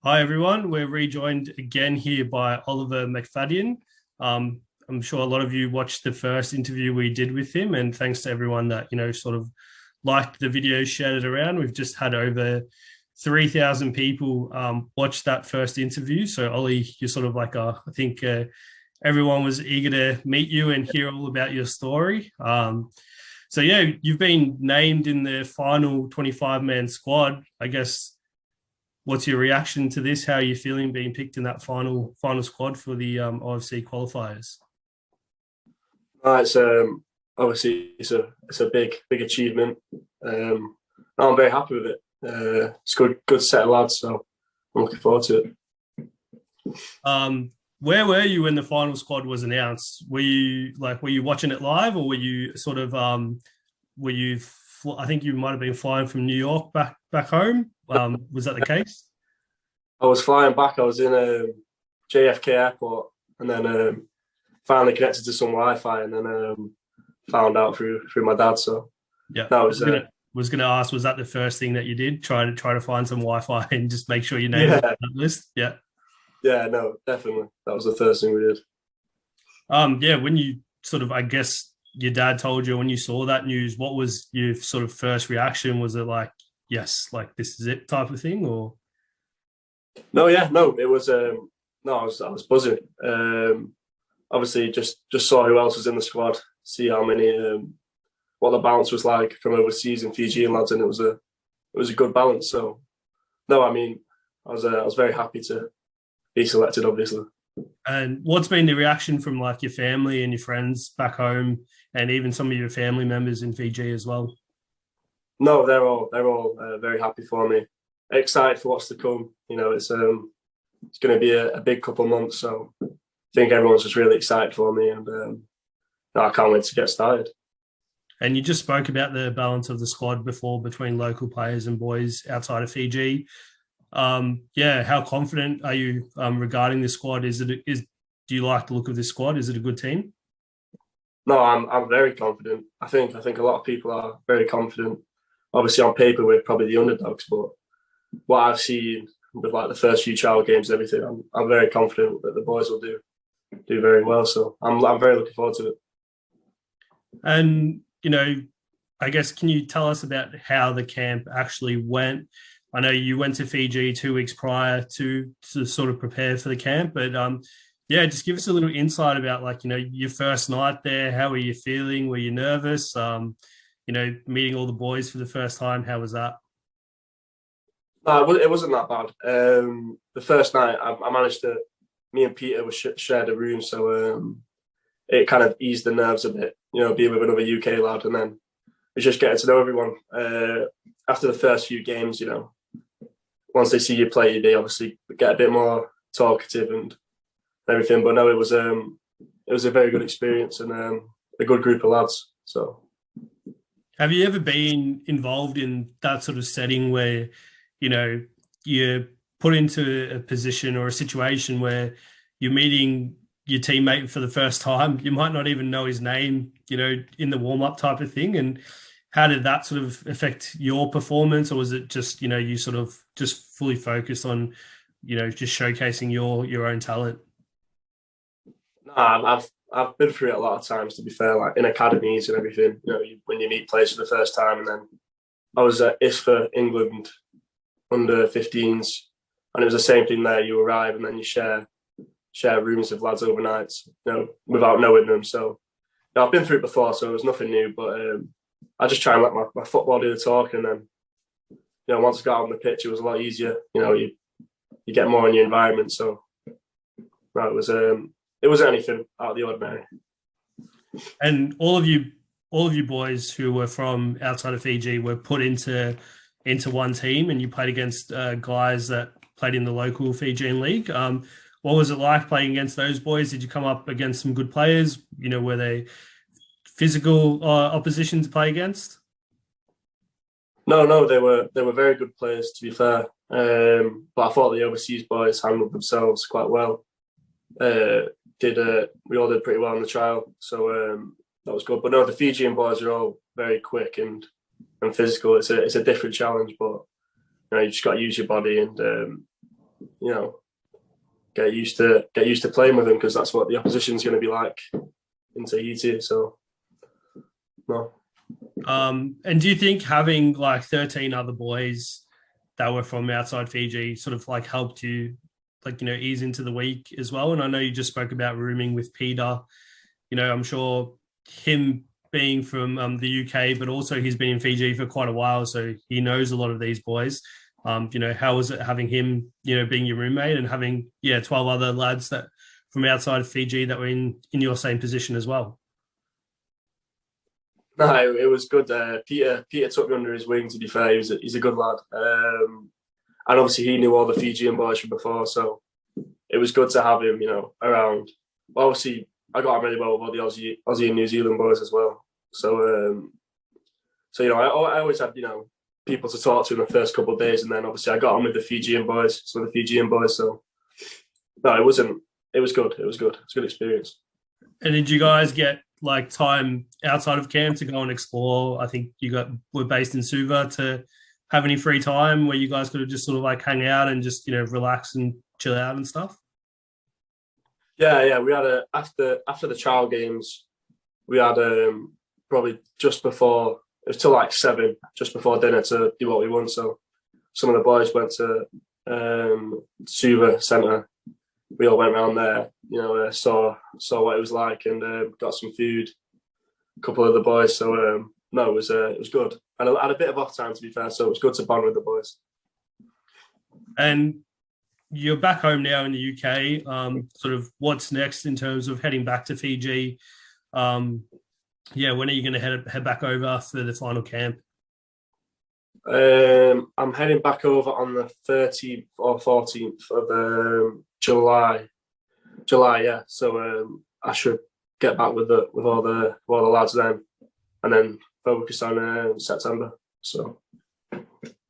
Hi, everyone. We're rejoined again here by Oliver McFadyen. I'm sure a lot of you watched the first interview we did with him, and thanks to everyone that, sort of liked the video, shared it around. We've just had over 3,000 people watch that first interview. So, Ollie, you're sort of like, I think everyone was eager to meet you and hear all about your story. So, yeah, you've been named in the final 25-man squad. I guess what's your reaction to this? How are you feeling being picked in that final squad for the OFC qualifiers? It's obviously it's a big achievement. I'm very happy with it. It's good set of lads, so I'm looking forward to it. Where were you when the final squad was announced? Were you watching it live, or were you sort of were you? I think you might have been flying from New York back home. Was that the case? I was flying back. I was in JFK Airport, and then finally connected to some Wi-Fi, and then found out through my dad. So Yeah, that was gonna ask, was that the first thing that you did? Try to find some Wi-Fi and just make sure your name was yeah, on that list. Yeah. yeah, no, definitely that was the first thing we did. Yeah, when you sort of, I guess your dad told you when you saw that news, what was your sort of first reaction? Was it like, yes, like this is it type of thing, or? No, yeah, no, it was no, I was buzzing. Obviously, just saw who else was in the squad, see how many, what the balance was like from overseas and Fijian lads, and it was a good balance. So, no, I mean, I was very happy to be selected, obviously. And what's been the reaction from like your family and your friends back home, and even some of your family members in Fiji as well? No, they're all very happy for me, excited for what's to come. You know, it's going to be a big couple of months, so I think everyone's just really excited for me, and no, I can't wait to get started. And you just spoke about the balance of the squad before between local players and boys outside of Fiji. Yeah, how confident are you regarding this squad? Do you like the look of this squad? Is it a good team? No, I'm very confident. I think a lot of people are very confident. Obviously, on paper, we're probably the underdogs, but what I've seen with like the first few trial games, and everything, I'm very confident that the boys will do very well. So I'm very looking forward to it. And I guess can you tell us about how the camp actually went? I know you went to Fiji 2 weeks prior to sort of prepare for the camp, but yeah, just give us a little insight about like your first night there. How were you feeling? Were you nervous? Meeting all the boys for the first time. How was that? No, it wasn't that bad. The first night, I managed to. Me and Peter were shared a room, so it kind of eased the nerves a bit. Being with another UK lad, and then it's just getting to know everyone. After the first few games, once they see you play, they obviously get a bit more talkative and everything. But no, it was a very good experience and a good group of lads. So, have you ever been involved in that sort of setting where you're put into a position or a situation where you're meeting your teammate for the first time? You might not even know his name, in the warm-up type of thing. And how did that sort of affect your performance? Or was it just, you sort of just fully focused on, just showcasing your own talent? no, I've been through it a lot of times. To be fair, like in academies and everything, when you meet players for the first time, and then I was at ISFA England under 15s, and it was the same thing there. You arrive and then you share rooms with lads overnight, without knowing them. So I've been through it before, so it was nothing new. But I just try and let my football do the talking, and then once I got on the pitch, it was a lot easier. You get more in your environment. So right, it wasn't anything out of the ordinary. And all of you boys who were from outside of Fiji were put into one team, and you played against guys that played in the local Fijian league. What was it like playing against those boys? Did you come up against some good players? Were they physical opposition to play against? No, they were very good players, to be fair. But I thought the overseas boys handled themselves quite well. We all did pretty well in the trial, so that was good. But no, the Fijian boys are all very quick and physical. It's a different challenge, but you just got to use your body and get used to playing with them, because that's what the opposition's going to be like in Tahiti. So, no. And do you think having like 13 other boys that were from outside Fiji sort of like helped you, like, ease into the week as well? And I know you just spoke about rooming with Peter. I'm sure him being from the UK, but also he's been in Fiji for quite a while, so he knows a lot of these boys. How was it having him, being your roommate and having 12 other lads that from outside of Fiji that were in your same position as well? No, it was good. Peter took me under his wing. To be fair, he's a good lad, and obviously he knew all the Fijian boys from before, so it was good to have him, around. Obviously, I got on really well with all the Aussie and New Zealand boys as well. So, I always had, people to talk to in the first couple of days, and then obviously I got on with the Fijian boys. So, no, it wasn't. It was good. It was good. It's a good experience. And did you guys get like time outside of camp to go and explore? I think were based in Suva. To have any free time where you guys could have just sort of like hang out and just relax and chill out and stuff? Yeah. We had after the child games, we had probably just before, it was till like 7, just before dinner, to do what we want. So some of the boys went to Suva Centre. We all went around there, saw what it was like, and got some food. A couple of the boys. So no, it was good. And I had a bit of off time, to be fair, so it was good to bond with the boys. And you're back home now in the UK. Sort of what's next in terms of heading back to Fiji? When are you going to head back over for the final camp? I'm heading back over on the 13th or 14th of July. Yeah. So I should get back with all the lads then, and then focus on September. So,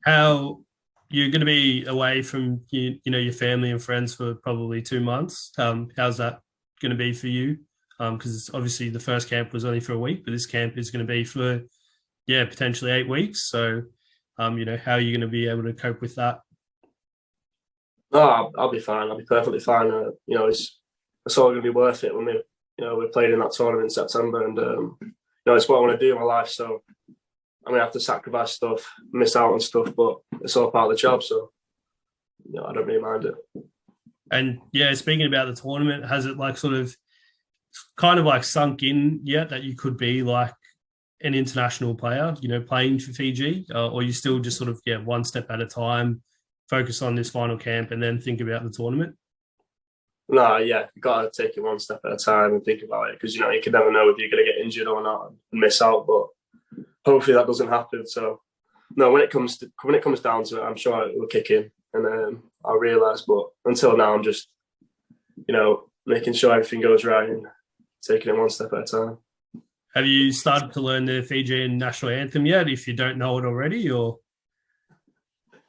how you're going to be away from your family and friends for probably 2 months? How's that going to be for you? Because obviously the first camp was only for a week, but this camp is going to be for potentially 8 weeks. So, how are you going to be able to cope with that? No, I'll be fine. I'll be perfectly fine. It's all going to be worth it when we're playing in that tournament in September, and it's what I want to do in my life. So I'm going to have to sacrifice stuff, miss out on stuff, but it's all part of the job. So I don't really mind it. And speaking about the tournament, has it like sort of kind of like sunk in yet that you could be like an international player, playing for Fiji, or you still just sort of one step at a time, focus on this final camp and then think about the tournament? No, you got to take it one step at a time and think about it, because you can never know if you're going to get injured or not and miss out. But hopefully that doesn't happen. So no, when it comes down to it, I'm sure it will kick in, and I'll realise. But until now, I'm just making sure everything goes right and taking it one step at a time. Have you started to learn the Fijian national anthem yet, if you don't know it already? Or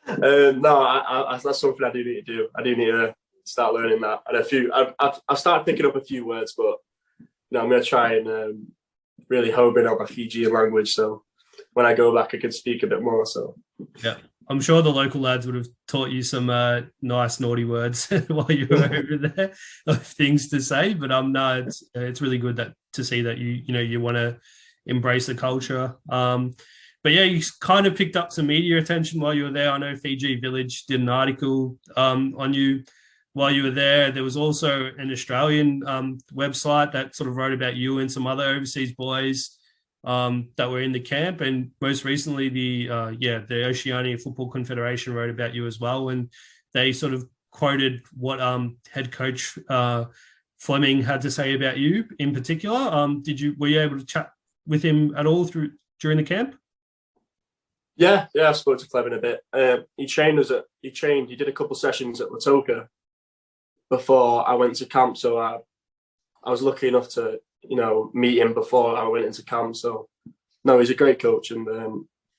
no, that's something I do need to do. I do need to start learning that. And I've started picking up a few words, but I'm going to try and really hone in on my Fijian language, so when I go back I can speak a bit more. So yeah, I'm sure the local lads would have taught you some nice naughty words while you were over there of things to say. But no, it's really good to see that you want to embrace the culture. But you kind of picked up some media attention while you were there. I know Fiji Village did an article on you while you were there. There was also an Australian website that sort of wrote about you and some other overseas boys that were in the camp. And most recently, the Oceania Football Confederation wrote about you as well. And they sort of quoted what head coach Fleming had to say about you in particular. Were you able to chat with him at all during the camp? Yeah, I spoke to Fleming a bit. He did a couple sessions at Latoka before I went to camp, so I was lucky enough to meet him before I went into camp. So no, he's a great coach, and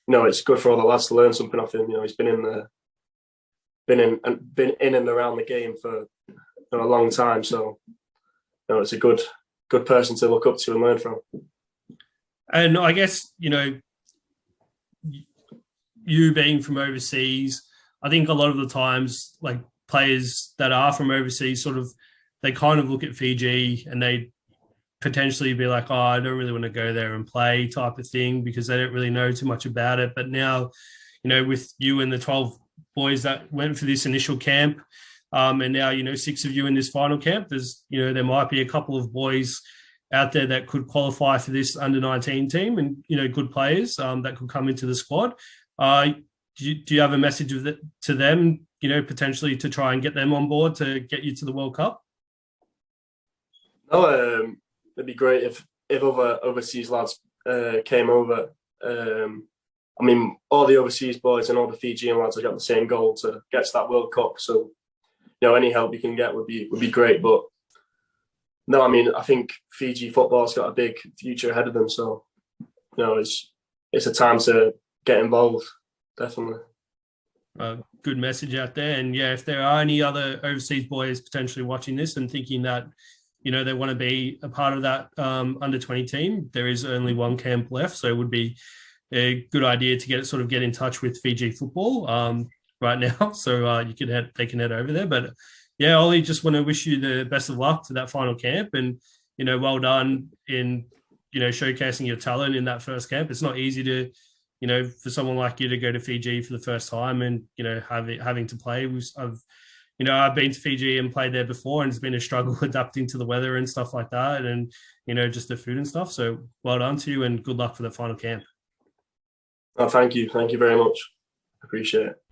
it's good for all the lads to learn something off him. He's been in and around the game for a long time, so it's a good person to look up to and learn from. And I guess you being from overseas, I think a lot of the times, like players that are from overseas sort of, they kind of look at Fiji and they potentially be like, oh, I don't really want to go there and play type of thing because they don't really know too much about it. But now, with you and the 12 boys that went for this initial camp, and now, 6 of you in this final camp, there might be a couple of boys out there that could qualify for this under-19 team and, good players that could come into the squad. Do you have a message to them, potentially to try and get them on board to get you to the World Cup? No, it'd be great if other overseas lads came over. I mean, all the overseas boys and all the Fijian lads have got the same goal to get to that World Cup. So, any help you can get would be great. But no, I mean, I think Fiji football's got a big future ahead of them. So, it's a time to get involved, definitely. Good message out there. And yeah, if there are any other overseas boys potentially watching this and thinking that, they want to be a part of that under-20 team, there is only one camp left. So it would be a good idea to get in touch with Fiji football right now. So they can head over there. But yeah, Ollie, just want to wish you the best of luck to that final camp, and well done in showcasing your talent in that first camp. It's not easy to for someone like you to go to Fiji for the first time and having to play. I've been to Fiji and played there before, and it's been a struggle adapting to the weather and stuff like that, and just the food and stuff. So well done to you, and good luck for the final camp. Oh, thank you very much. Appreciate it.